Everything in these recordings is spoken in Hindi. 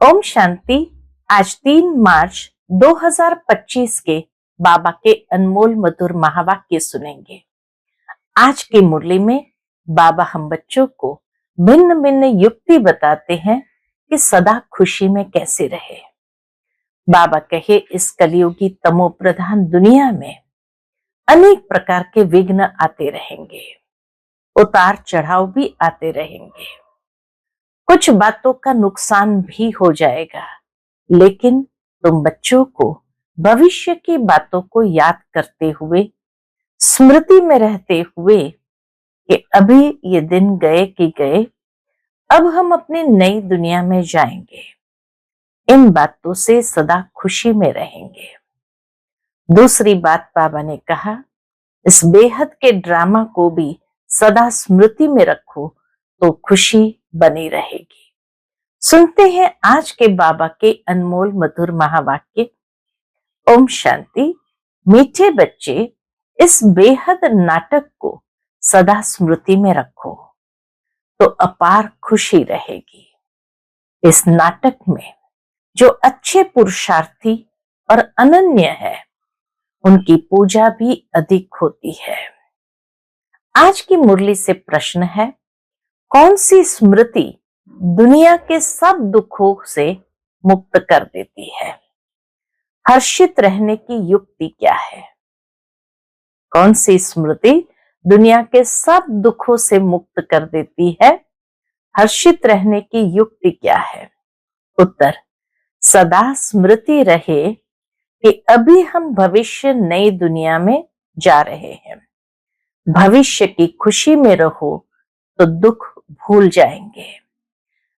ओम शांति। आज 3 मार्च 2025 के बाबा के अनमोल मधुर महावाक्य सुनेंगे। आज की मुरली में बाबा हम बच्चों को भिन्न भिन्न युक्ति बताते हैं कि सदा खुशी में कैसे रहे। बाबा कहे, इस कलियुगी तमो प्रधान दुनिया में अनेक प्रकार के विघ्न आते रहेंगे, उतार चढ़ाव भी आते रहेंगे, कुछ बातों का नुकसान भी हो जाएगा, लेकिन तुम बच्चों को भविष्य की बातों को याद करते हुए, स्मृति में रहते हुए कि अभी ये दिन गए कि गए, अब हम अपनी नई दुनिया में जाएंगे, इन बातों से सदा खुशी में रहेंगे। दूसरी बात बाबा ने कहा, इस बेहद के ड्रामा को भी सदा स्मृति में रखो तो खुशी बनी रहेगी। सुनते हैं आज के बाबा के अनमोल मधुर महावाक्य। ओम शांति। मीठे बच्चे, इस बेहद नाटक को सदा स्मृति में रखो तो अपार खुशी रहेगी। इस नाटक में जो अच्छे पुरुषार्थी और अनन्य है, उनकी पूजा भी अधिक होती है। आज की मुरली से प्रश्न है, कौन सी स्मृति दुनिया के सब दुखों से मुक्त कर देती है? हर्षित रहने की युक्ति क्या है? कौन सी स्मृति दुनिया के सब दुखों से मुक्त कर देती है? हर्षित रहने की युक्ति क्या है? उत्तर, सदा स्मृति रहे कि अभी हम भविष्य नई दुनिया में जा रहे हैं। भविष्य की खुशी में रहो तो दुख भूल जाएंगे।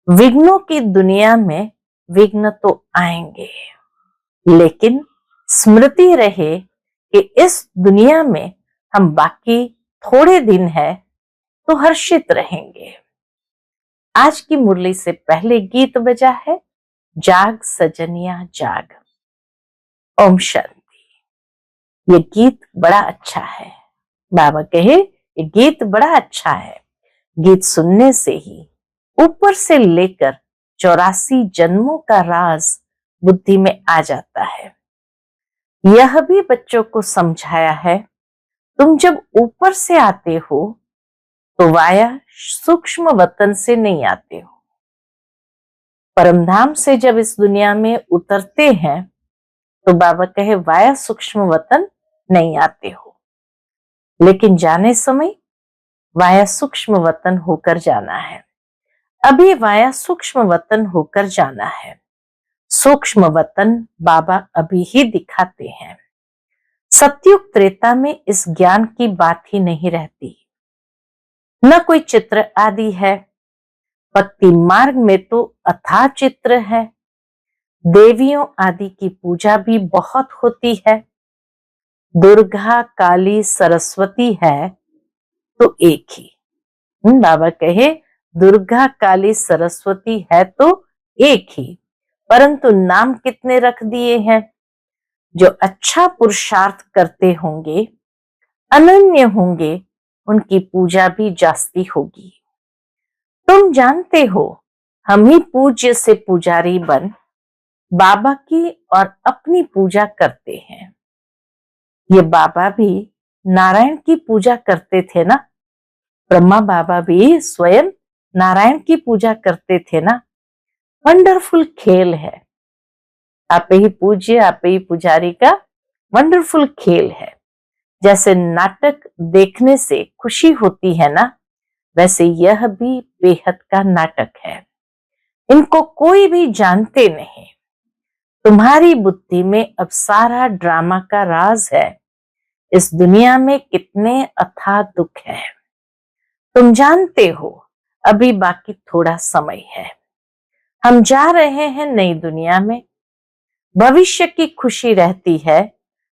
विघ्नों की दुनिया में विघ्न तो आएंगे, लेकिन स्मृति रहे कि इस दुनिया में हम बाकी थोड़े दिन है तो हर्षित रहेंगे। आज की मुरली से पहले गीत बजा है, जाग सजनिया जाग। ओम शांति। ये गीत बड़ा अच्छा है। बाबा कहे, ये गीत बड़ा अच्छा है। गीत सुनने से ही ऊपर से लेकर 84 जन्मों का राज बुद्धि में आ जाता है। यह भी बच्चों को समझाया है, तुम जब ऊपर से आते हो तो वाया सूक्ष्म वतन से नहीं आते हो। परमधाम से जब इस दुनिया में उतरते हैं तो बाबा कहे, वाया सूक्ष्म वतन नहीं आते हो, लेकिन जाने समय वाया सूक्ष्म वतन होकर जाना है। अभी वाया सूक्ष्म वतन होकर जाना है। सूक्ष्म वतन बाबा अभी ही दिखाते हैं। सतयुग त्रेता में इस ज्ञान की बात ही नहीं रहती, न कोई चित्र आदि है। भक्ति मार्ग में तो अथाह चित्र है। देवियों आदि की पूजा भी बहुत होती है। दुर्गा, काली, सरस्वती है तो एक ही। बाबा कहे, दुर्गा, काली, सरस्वती है तो एक ही, परंतु नाम कितने रख दिए हैं। जो अच्छा पुरुषार्थ करते होंगे, अनन्य होंगे, उनकी पूजा भी जास्ती होगी। तुम जानते हो, हम ही पूज्य से पुजारी बन बाबा की और अपनी पूजा करते हैं। ये बाबा भी नारायण की पूजा करते थे ना। ब्रह्मा बाबा भी स्वयं नारायण की पूजा करते थे ना। वंडरफुल खेल है। आप ही पूज्य, आप ही पुजारी का वंडरफुल खेल है। जैसे नाटक देखने से खुशी होती है ना, वैसे यह भी बेहद का नाटक है। इनको कोई भी जानते नहीं। तुम्हारी बुद्धि में अब सारा ड्रामा का राज है। इस दुनिया में कितने अथाह दुख है, तुम जानते हो। अभी बाकी थोड़ा समय है। हम जा रहे हैं नई दुनिया में। भविष्य की खुशी रहती है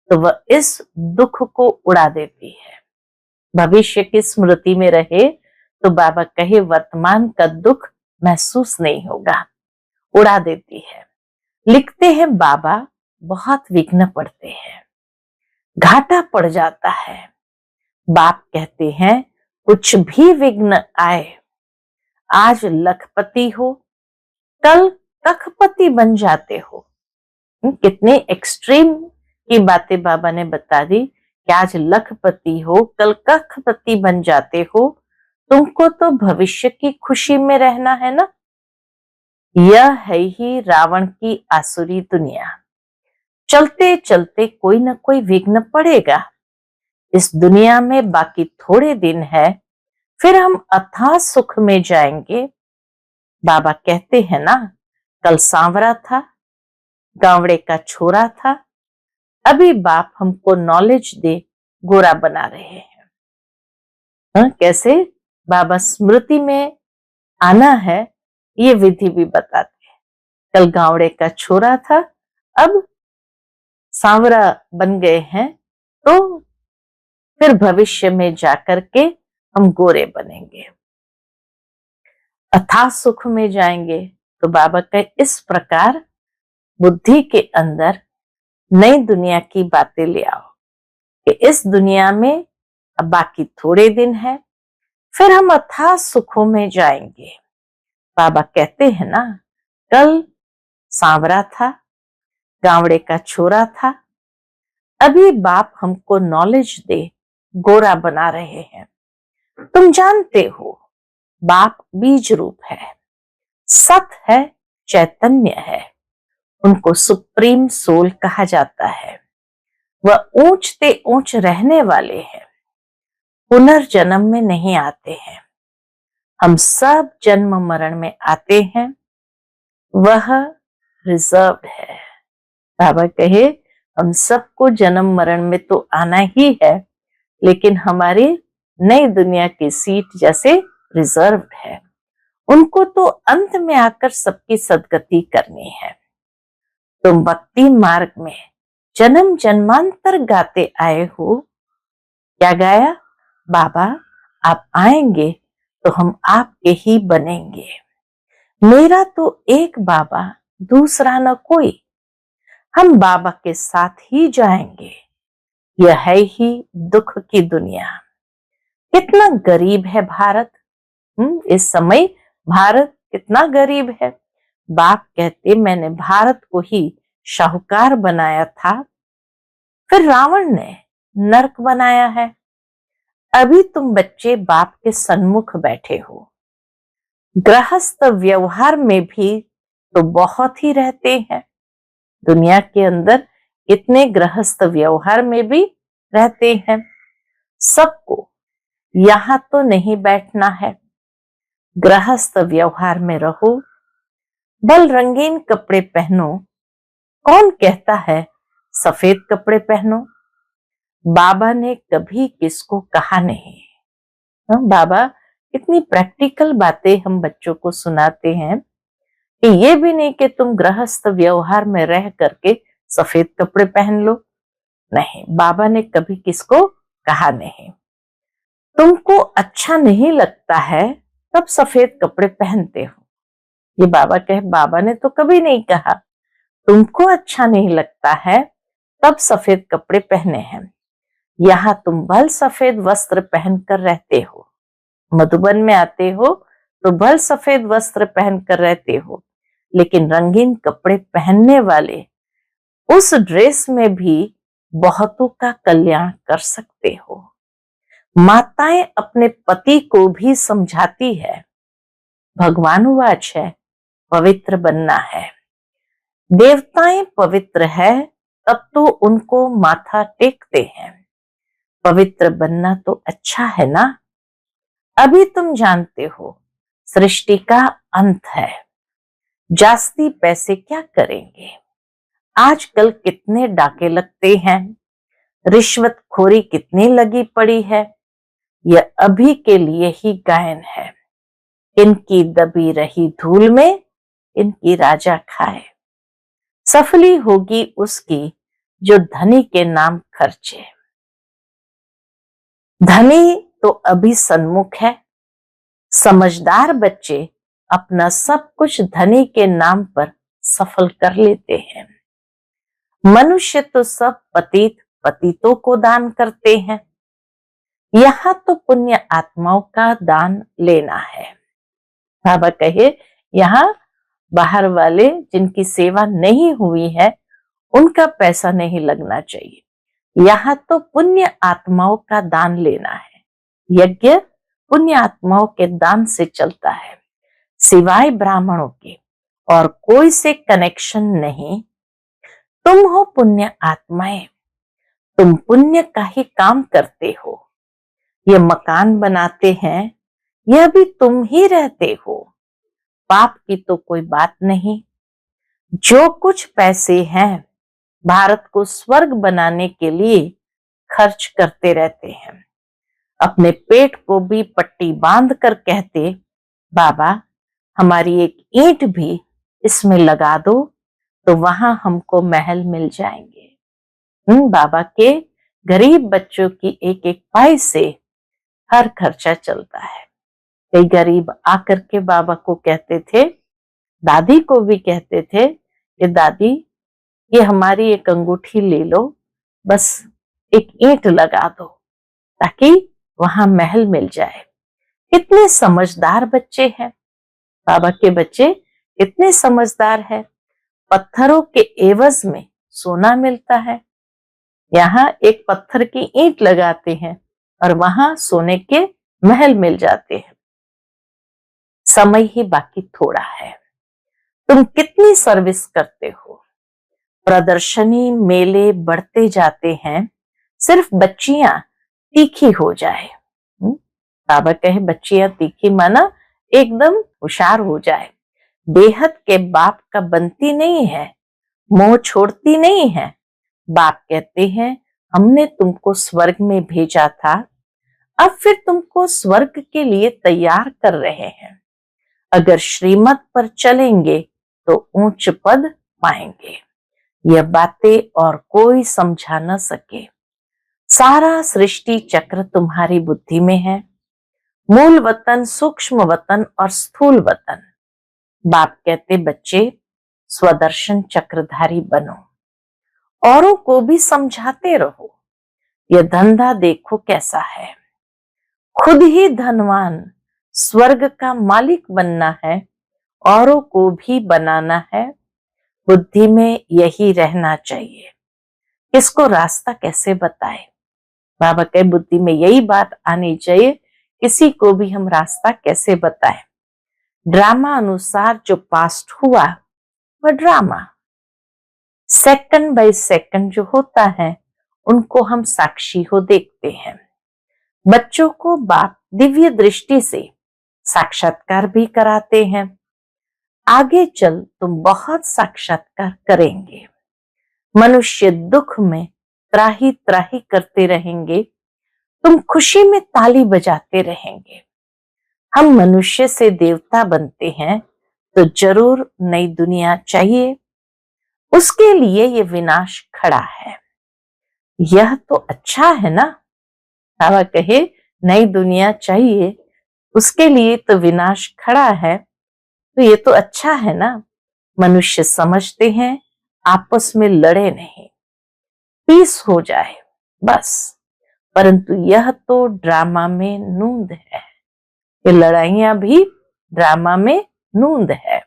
तो वह इस दुख को उड़ा देती है। भविष्य की स्मृति में रहे तो बाबा कहे, वर्तमान का दुख महसूस नहीं होगा, उड़ा देती है। लिखते हैं बाबा, बहुत विघ्न पड़ते हैं, घाटा पड़ जाता है। बाप कहते हैं, कुछ भी विघ्न आए, आज लखपति हो, कल कखपति बन जाते हो। कितने एक्सट्रीम की बातें बाबा ने बता दी कि आज लखपति हो, कल कखपति बन जाते हो। तुमको तो भविष्य की खुशी में रहना है ना। यह है ही रावण की आसुरी दुनिया। चलते चलते कोई न कोई विघ्न पड़ेगा। इस दुनिया में बाकी थोड़े दिन है, फिर हम अथाह सुख में जाएंगे। बाबा कहते हैं ना, कल सांवरा था, गावड़े का छोरा था, अभी बाप हमको नॉलेज दे गोरा बना रहे हैं। कैसे बाबा स्मृति में आना है ये विधि भी बताते हैं। कल गावड़े का छोरा था, अब सांवरा बन गए हैं, तो फिर भविष्य में जाकर के हम गोरे बनेंगे, अथाह सुख में जाएंगे। तो बाबा का इस प्रकार बुद्धि के अंदर नई दुनिया की बातें ले आओ कि इस दुनिया में अब बाकी थोड़े दिन है, फिर हम अथाह सुखों में जाएंगे। बाबा कहते हैं ना, कल सांवरा था, गावड़े का छोरा था, अभी बाप हमको नॉलेज दे गोरा बना रहे हैं। तुम जानते हो बाप बीज रूप है, सत है, चैतन्य है, उनको सुप्रीम सोल कहा जाता है। वह ऊंचते ऊंच रहने वाले हैं, पुनर्जन्म में नहीं आते हैं। हम सब जन्म मरण में आते हैं, वह रिजर्व्ड है। बाबा कहे हम सबको जन्म मरण में तो आना ही है, लेकिन हमारी नई दुनिया की सीट जैसे रिजर्व्ड है, उनको तो अंत में आकर सबकी सदगति करनी है। तुम भक्ति मार्ग में जन्म जन्मांतर गाते आए हो। क्या गाया? बाबा आप आएंगे तो हम आपके ही बनेंगे। मेरा तो एक बाबा, दूसरा न कोई, हम बाबा के साथ ही जाएंगे। यह है ही दुख की दुनिया। कितना गरीब है भारत। इस समय भारत कितना गरीब है। बाप कहते मैंने भारत को ही शाहूकार बनाया था, फिर रावण ने नरक बनाया है। अभी तुम बच्चे बाप के सन्मुख बैठे हो। गृहस्थ व्यवहार में भी तो बहुत ही रहते हैं। दुनिया के अंदर इतने गृहस्थ व्यवहार में भी रहते हैं। सबको यहां तो नहीं बैठना है। गृहस्थ व्यवहार में रहो, बल रंगीन कपड़े पहनो। कौन कहता है सफेद कपड़े पहनो? बाबा ने कभी किसको कहा नहीं। बाबा इतनी प्रैक्टिकल बातें हम बच्चों को सुनाते हैं कि ये भी नहीं कि तुम गृहस्थ व्यवहार में रह करके सफेद कपड़े पहन लो। नहीं, बाबा ने कभी किसको कहा नहीं। तुमको अच्छा नहीं लगता है तब सफेद कपड़े पहनते हो, ये बाबा कहे। बाबा ने तो कभी नहीं कहा तुमको अच्छा नहीं लगता है तब सफेद कपड़े पहने हैं। यहाँ तुम भल सफेद वस्त्र पहनकर रहते हो, मधुबन में आते हो तो भल सफेद वस्त्र पहनकर रहते हो, लेकिन रंगीन कपड़े पहनने वाले उस ड्रेस में भी बहुतों का कल्याण कर सकते हो। माताएं अपने पति को भी समझाती है, भगवान वाच है, पवित्र बनना है। देवताएं पवित्र है तब तो उनको माथा टेकते हैं। पवित्र बनना तो अच्छा है ना। अभी तुम जानते हो सृष्टि का अंत है, जास्ती पैसे क्या करेंगे। आजकल कितने डाके लगते हैं, रिश्वतखोरी कितनी लगी पड़ी है। यह अभी के लिए ही गायन है। इनकी दबी रही धूल में इनकी राजा खाए। सफली होगी उसकी जो धनी के नाम खर्चे। धनी तो अभी सन्मुख है। समझदार बच्चे अपना सब कुछ धनी के नाम पर सफल कर लेते हैं। मनुष्य तो सब पतित पतितों को दान करते हैं। यहाँ तो पुण्य आत्माओं का दान लेना है। बाबा कहे यहाँ बाहर वाले जिनकी सेवा नहीं हुई है उनका पैसा नहीं लगना चाहिए। यहाँ तो पुण्य आत्माओं का दान लेना है। यज्ञ पुण्य आत्माओं के दान से चलता है, सिवाय ब्राह्मणों के और कोई से कनेक्शन नहीं। तुम हो पुण्य आत्माएं, तुम पुण्य का ही काम करते हो। ये मकान बनाते हैं, यह भी तुम ही रहते हो। पाप की तो कोई बात नहीं। जो कुछ पैसे हैं भारत को स्वर्ग बनाने के लिए खर्च करते रहते हैं। अपने पेट को भी पट्टी बांध कर कहते, बाबा हमारी एक ईंट भी इसमें लगा दो तो वहां हमको महल मिल जाएंगे। बाबा के गरीब बच्चों की एक एक पाई से हर खर्चा चलता है। कई गरीब आकर के बाबा को कहते थे, दादी को भी कहते थे कि दादी ये हमारी एक अंगूठी ले लो, बस एक ईंट लगा दो ताकि वहां महल मिल जाए। कितने समझदार बच्चे हैं, बाबा के बच्चे कितने समझदार हैं। पत्थरों के एवज में सोना मिलता है। यहाँ एक पत्थर की ईंट लगाते हैं और वहां सोने के महल मिल जाते हैं। समय ही बाकी थोड़ा है। तुम कितनी सर्विस करते हो। प्रदर्शनी मेले बढ़ते जाते हैं, सिर्फ बच्चियां तीखी हो जाए। बाबा कहे बच्चियां तीखी माना एकदम होशियार हो जाए। बेहद के बाप का बनती नहीं है, मोह छोड़ती नहीं है। बाप कहते हैं हमने तुमको स्वर्ग में भेजा था, अब फिर तुमको स्वर्ग के लिए तैयार कर रहे हैं। अगर श्रीमत पर चलेंगे तो ऊंच पद पाएंगे। यह बातें और कोई समझा न सके। सारा सृष्टि चक्र तुम्हारी बुद्धि में है। मूल वतन, सूक्ष्म वतन और स्थूल वतन। बाप कहते बच्चे स्वदर्शन चक्रधारी बनो, औरों को भी समझाते रहो। यह धंधा देखो कैसा है। खुद ही धनवान स्वर्ग का मालिक बनना है, औरों को भी बनाना है। बुद्धि में यही रहना चाहिए। किसको रास्ता कैसे बताए। बाबा कहे बुद्धि में यही बात आनी चाहिए, किसी को भी हम रास्ता कैसे बताएं। ड्रामा अनुसार जो पास्ट हुआ वह ड्रामा, सेकंड बाय सेकंड जो होता है उनको हम साक्षी हो देखते हैं। बच्चों को बाप दिव्य दृष्टि से साक्षात्कार भी कराते हैं। आगे चल तुम बहुत साक्षात्कार करेंगे। मनुष्य दुख में त्राही त्राही करते रहेंगे, तुम खुशी में ताली बजाते रहेंगे। हम मनुष्य से देवता बनते हैं तो जरूर नई दुनिया चाहिए, उसके लिए ये विनाश खड़ा है। यह तो अच्छा है ना। बाबा कहे नई दुनिया चाहिए, उसके लिए तो विनाश खड़ा है, तो ये तो अच्छा है ना। मनुष्य समझते हैं आपस में लड़े नहीं, पीस हो जाए बस। परंतु यह तो ड्रामा में नूंद है। ये लड़ाइयां भी ड्रामा में नूंद है।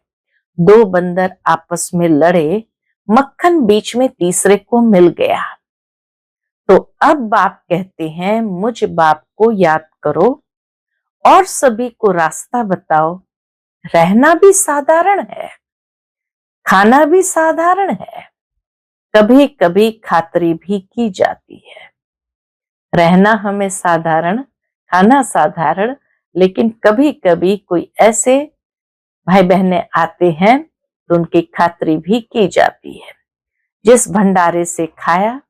दो बंदर आपस में लड़े, मक्खन बीच में तीसरे को मिल गया। तो अब बाप कहते हैं मुझ बाप को याद करो और सभी को रास्ता बताओ। रहना भी साधारण है, खाना भी साधारण है, कभी कभी खातरी भी की जाती है। रहना हमें साधारण, खाना साधारण, लेकिन कभी कभी कोई ऐसे भाई बहनें आते हैं तो उनकी खातरी भी की जाती है। जिस भंडारे से खाया,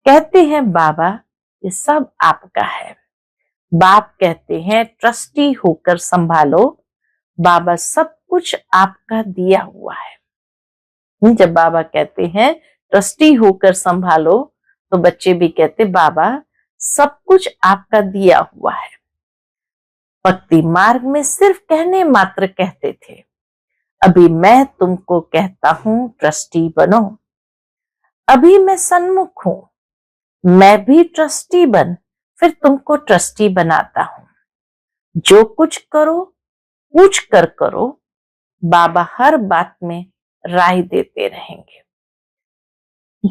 कहते हैं बाबा ये सब आपका है। बाप कहते हैं ट्रस्टी होकर संभालो, बाबा सब कुछ आपका दिया हुआ है। जब बाबा कहते हैं ट्रस्टी होकर संभालो तो बच्चे भी कहते बाबा सब कुछ आपका दिया हुआ है। भक्ति मार्ग में सिर्फ कहने मात्र कहते थे, अभी मैं तुमको कहता हूं ट्रस्टी बनो। अभी मैं सन्मुख हूं, मैं भी ट्रस्टी बन फिर तुमको ट्रस्टी बनाता हूं। जो कुछ करो पूछ कर करो, बाबा हर बात में राय देते रहेंगे।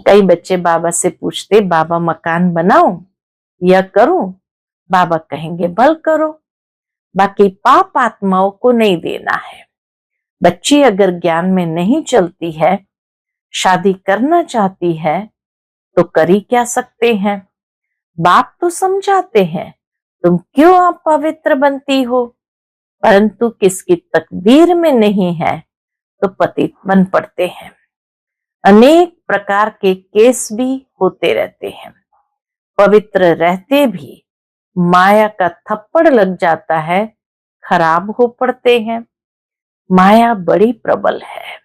कई बच्चे बाबा से पूछते, बाबा मकान बनाऊं या करूं? बाबा कहेंगे भल करो, बाकी पाप आत्माओं को नहीं देना है। बच्ची अगर ज्ञान में नहीं चलती है, शादी करना चाहती है, तो कर ही क्या सकते हैं। बाप तो समझाते हैं, तुम क्यों अपवित्र बनती हो, परंतु किसकी तकदीर में नहीं है तो पतित बन पड़ते हैं। अनेक प्रकार के केस भी होते रहते हैं। पवित्र रहते भी माया का थप्पड़ लग जाता है, खराब हो पड़ते हैं। माया बड़ी प्रबल है,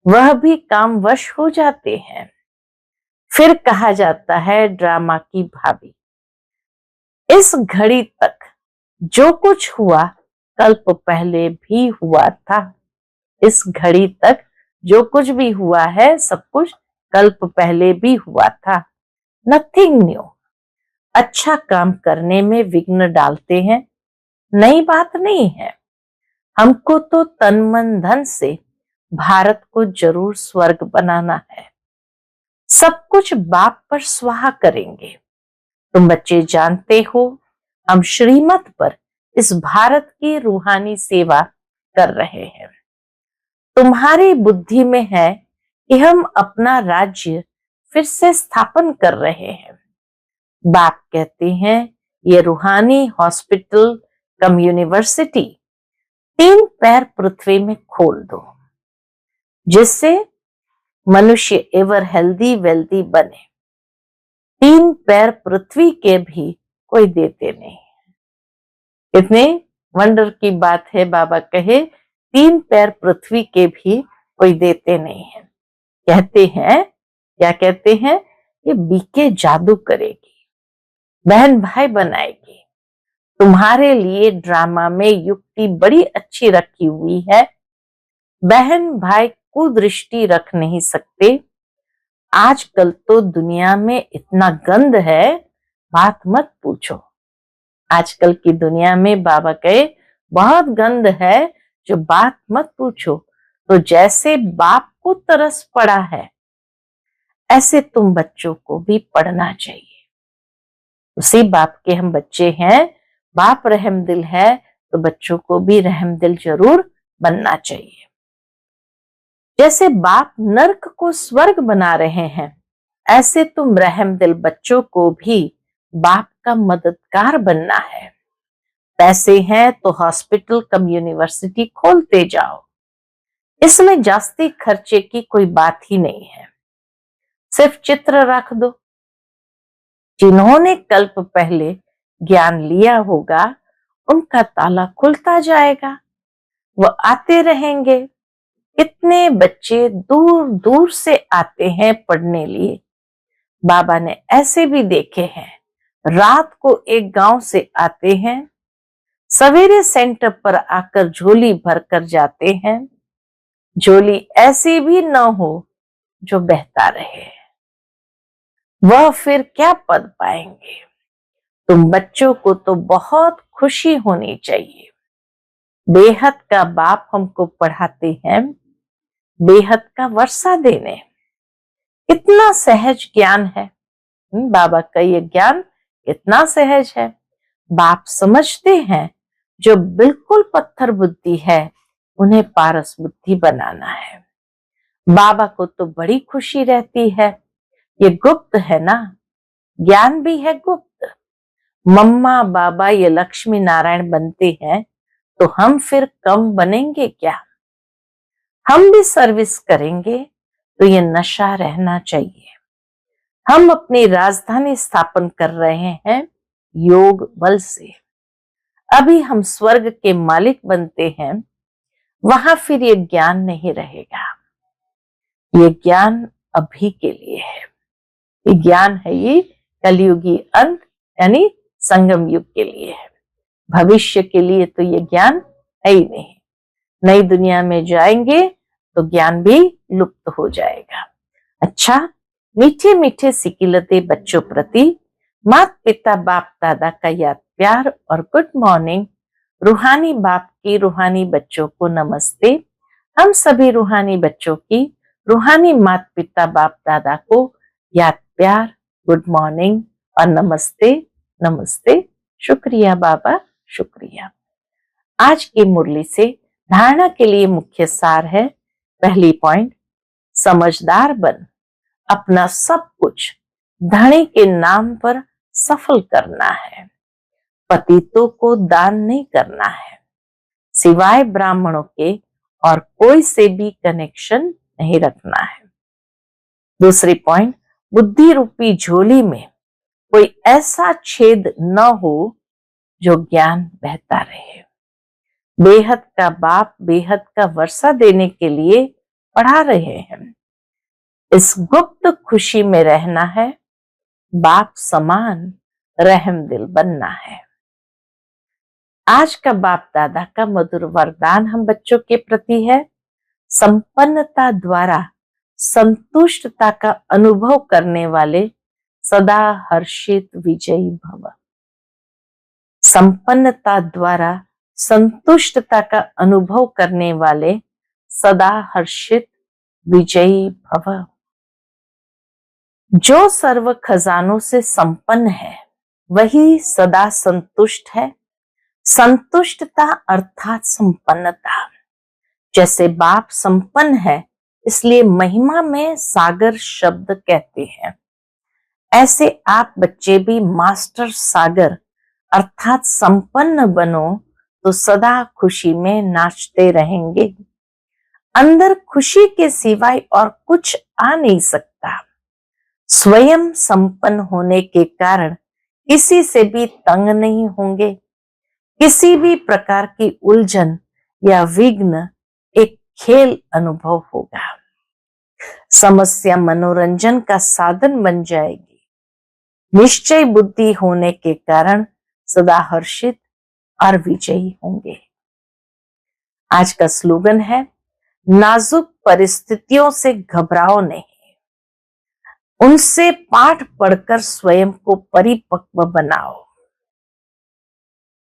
वह भी कामवश हो जाते हैं। फिर कहा जाता है ड्रामा की भाभी। इस घड़ी तक जो कुछ हुआ कल्प पहले भी हुआ था। इस घड़ी तक जो कुछ भी हुआ है सब कुछ कल्प पहले भी हुआ था। Nothing new. अच्छा काम करने में विघ्न डालते हैं, नई बात नहीं है। हमको तो तन मन धन से भारत को जरूर स्वर्ग बनाना है। सब कुछ बाप पर स्वाहा करेंगे। तुम बच्चे जानते हो, हम श्रीमत पर इस भारत की रूहानी सेवा कर रहे हैं। तुम्हारी बुद्धि में है कि हम अपना राज्य फिर से स्थापन कर रहे हैं। बाप कहते हैं ये रूहानी हॉस्पिटल कम यूनिवर्सिटी 3 पैर पृथ्वी में खोल दो, जिससे मनुष्य एवर हेल्दी वेल्दी बने। 3 पैर पृथ्वी के भी कोई देते नहीं। इतने वंडर की बात है। बाबा कहे 3 पैर पृथ्वी के भी कोई देते नहीं है। कहते हैं, क्या कहते हैं, ये बीके जादू करेगी, बहन भाई बनाएगी। तुम्हारे लिए ड्रामा में युक्ति बड़ी अच्छी रखी हुई है। बहन भाई कुदृष्टि रख नहीं सकते। आजकल तो दुनिया में इतना गंद है, बात मत पूछो। आजकल की दुनिया में बाबा कहे बहुत गंद है, जो बात मत पूछो। तो जैसे बाप को तरस पड़ा है, ऐसे तुम बच्चों को भी पढ़ना चाहिए। उसी बाप के हम बच्चे हैं। बाप रहम दिल है तो बच्चों को भी रहम दिल जरूर बनना चाहिए। जैसे बाप नर्क को स्वर्ग बना रहे हैं, ऐसे तुम रहम दिल बच्चों को भी बाप का मददगार बनना है। पैसे हैं तो हॉस्पिटल कम यूनिवर्सिटी खोलते जाओ। इसमें जास्ती खर्चे की कोई बात ही नहीं है। सिर्फ चित्र रख दो। जिन्होंने कल्प पहले ज्ञान लिया होगा, उनका ताला खुलता जाएगा, वह आते रहेंगे। कितने बच्चे दूर दूर से आते हैं पढ़ने लिए। बाबा ने ऐसे भी देखे हैं, रात को एक गांव से आते हैं, सवेरे सेंटर पर आकर झोली भरकर जाते हैं। झोली ऐसी भी न हो जो बहता रहे, वह फिर क्या पद पाएंगे। तुम बच्चों को तो बहुत खुशी होनी चाहिए। बेहद का बाप हमको पढ़ाते हैं, बेहद का वर्षा देने। इतना सहज ज्ञान है। बाबा का ये ज्ञान इतना सहज है। बाप समझते हैं जो बिल्कुल पत्थर बुद्धि है, उन्हें पारस बुद्धि बनाना है। बाबा को तो बड़ी खुशी रहती है। ये गुप्त है ना, ज्ञान भी है गुप्त। मम्मा बाबा ये लक्ष्मी नारायण बनते हैं, तो हम फिर कम बनेंगे क्या? हम भी सर्विस करेंगे तो ये नशा रहना चाहिए। हम अपनी राजधानी स्थापन कर रहे हैं योग बल से। अभी हम स्वर्ग के मालिक बनते हैं, वहां फिर ये ज्ञान नहीं रहेगा। ये ज्ञान अभी के लिए है। ये ज्ञान है ये कलयुगी अंत यानी संगम युग के लिए है। भविष्य के लिए तो ये ज्ञान है ही नहीं। नई दुनिया में जाएंगे तो ज्ञान भी लुप्त हो जाएगा। अच्छा, मीठे मीठे सिकिलते बच्चों प्रति माता पिता बाप दादा का याद प्यार और गुड मॉर्निंग। रूहानी बाप की रूहानी बच्चों को नमस्ते। हम सभी रूहानी बच्चों की रूहानी माता पिता बाप दादा को याद प्यार, गुड मॉर्निंग और नमस्ते। नमस्ते, शुक्रिया बाबा, शुक्रिया। आज की मुरली से धारणा के लिए मुख्य सार है। पहली पॉइंट, समझदार बन, अपना सब कुछ धनी के नाम पर सफल करना है। पतितों को दान नहीं करना है, सिवाय ब्राह्मणों के और कोई से भी कनेक्शन नहीं रखना है। दूसरी पॉइंट, बुद्धि रूपी झोली में कोई ऐसा छेद न हो जो ज्ञान बहता रहे। बेहद का बाप बेहद का वर्षा देने के लिए पढ़ा रहे हैं। इस गुप्त खुशी में रहना है, बाप समान रहम दिल बनना है। आज का बाप दादा का मधुर वरदान हम बच्चों के प्रति है, संपन्नता द्वारा संतुष्टता का अनुभव करने वाले सदा हर्षित विजयी भव। संपन्नता द्वारा संतुष्टता का अनुभव करने वाले सदा हर्षित विजयी भव। जो सर्व खजानों से संपन्न है वही सदा संतुष्ट है। संतुष्टता अर्थात संपन्नता। जैसे बाप संपन्न है इसलिए महिमा में सागर शब्द कहते हैं, ऐसे आप बच्चे भी मास्टर सागर अर्थात संपन्न बनो तो सदा खुशी में नाचते रहेंगे। अंदर खुशी के सिवाय और कुछ आ नहीं सकता। स्वयं संपन्न होने के कारण किसी से भी तंग नहीं होंगे। किसी भी प्रकार की उलझन या विघ्न एक खेल अनुभव होगा। समस्या मनोरंजन का साधन बन जाएगी। निश्चय बुद्धि होने के कारण सदा हर्षित और विजयी होंगे। आज का स्लोगन है, नाजुक परिस्थितियों से घबराओ नहीं, उनसे पाठ पढ़कर स्वयं को परिपक्व बनाओ।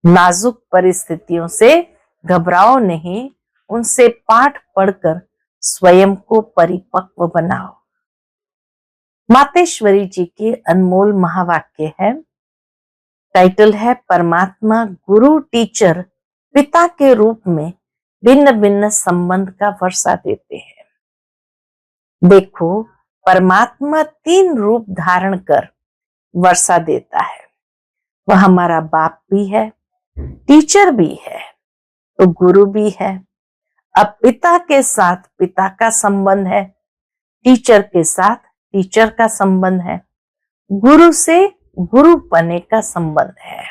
नाजुक परिस्थितियों से घबराओ नहीं, उनसे पाठ पढ़कर स्वयं को परिपक्व बनाओ। मातेश्वरी जी के अनमोल महावाक्य है। टाइटल है, परमात्मा गुरु टीचर पिता के रूप में भिन्न भिन्न संबंध का वर्षा देते हैं। देखो, परमात्मा 3 रूप धारण कर वर्षा देता है। वह हमारा बाप भी है, टीचर भी है, तो गुरु भी है। अब पिता के साथ पिता का संबंध है, टीचर के साथ टीचर का संबंध है, गुरु से गुरु पने का संबंध है।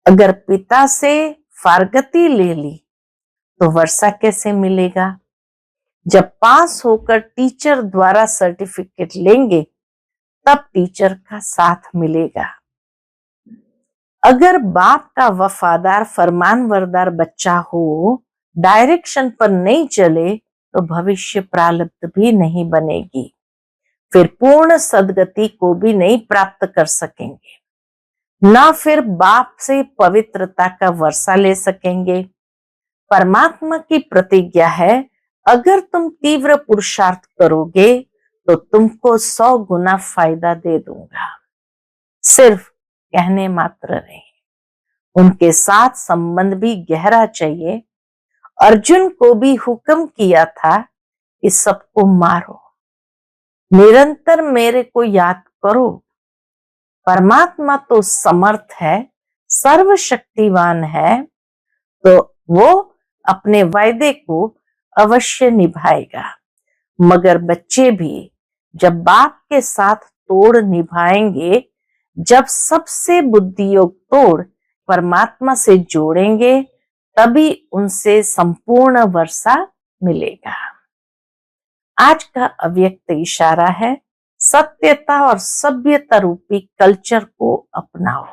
अगर पिता से फारगती ले ली तो वर्षा कैसे मिलेगा? जब पास होकर टीचर द्वारा सर्टिफिकेट लेंगे तब टीचर का साथ मिलेगा। अगर बाप का वफादार फरमानबरदार बच्चा हो, डायरेक्शन पर नहीं चले तो भविष्य प्रारब्ध भी नहीं बनेगी, फिर पूर्ण सदगति को भी नहीं प्राप्त कर सकेंगे, ना फिर बाप से पवित्रता का वर्षा ले सकेंगे। परमात्मा की प्रतिज्ञा है, अगर तुम तीव्र पुरुषार्थ करोगे तो तुमको 100 गुना फायदा दे दूंगा। सिर्फ कहने मात्र नहीं, उनके साथ संबंध भी गहरा चाहिए। अर्जुन को भी हुक्म किया था कि सबको मारो, निरंतर मेरे को याद करो। परमात्मा तो समर्थ है, सर्वशक्तिवान है, तो वो अपने वायदे को अवश्य निभाएगा। मगर बच्चे भी जब बाप के साथ तोड़ निभाएंगे, जब सबसे बुद्धियोग तोड़ परमात्मा से जोड़ेंगे, तभी उनसे संपूर्ण वर्षा मिलेगा। आज का अव्यक्त इशारा है, सत्यता और सभ्यता रूपी कल्चर को अपनाओ।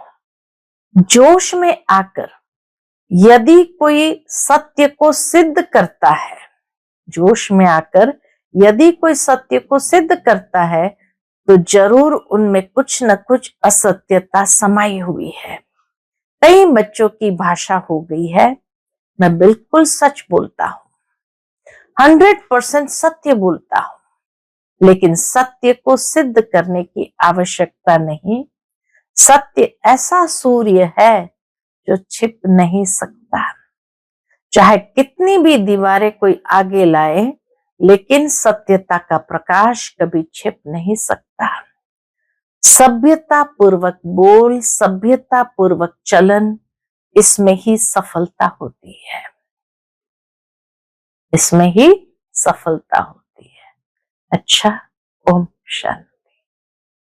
जोश में आकर यदि कोई सत्य को सिद्ध करता है, जोश में आकर यदि कोई सत्य को सिद्ध करता है तो जरूर उनमें कुछ न कुछ असत्यता समाई हुई है। कई बच्चों की भाषा हो गई है, मैं बिल्कुल सच बोलता हूं। 100% सत्य बोलता हूं, लेकिन सत्य को सिद्ध करने की आवश्यकता नहीं। सत्य ऐसा सूर्य है जो छिप नहीं सकता। चाहे कितनी भी दीवारें कोई आगे लाए, लेकिन सत्यता का प्रकाश कभी छिप नहीं सकता। सभ्यता पूर्वक बोल, सभ्यता पूर्वक चलन, इसमें ही सफलता होती है, इसमें ही सफलता होती है। अच्छा, ओम शांति।